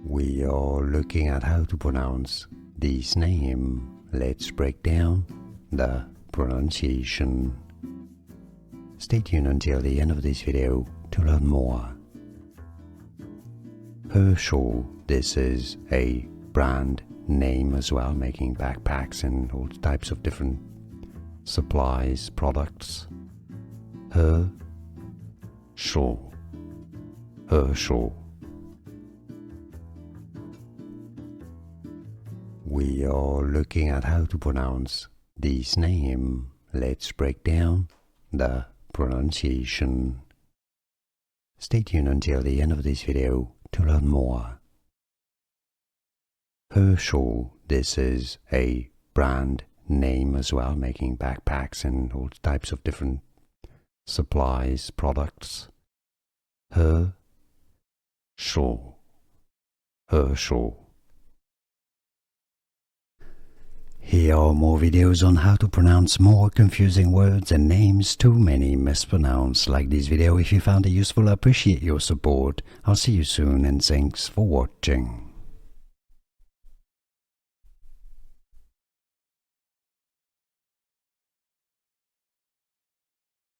We are looking at how to pronounce this name. Let's break down the pronunciation. Stay tuned until the end of this video to learn more. Herschel, this is a brand name as well, making backpacks and all types of different supplies, products. Herschel. Herschel. We are looking at how to pronounce this name. Let's break down the pronunciation. Stay tuned until the end of this video to learn more. Herschel, this is a brand name as well, making backpacks and all types of different supplies, products. Herschel. Herschel. Here are more videos on how to pronounce more confusing words and names too many mispronounced. Like this video if you found it useful. I appreciate your support. I'll see you soon and thanks for watching.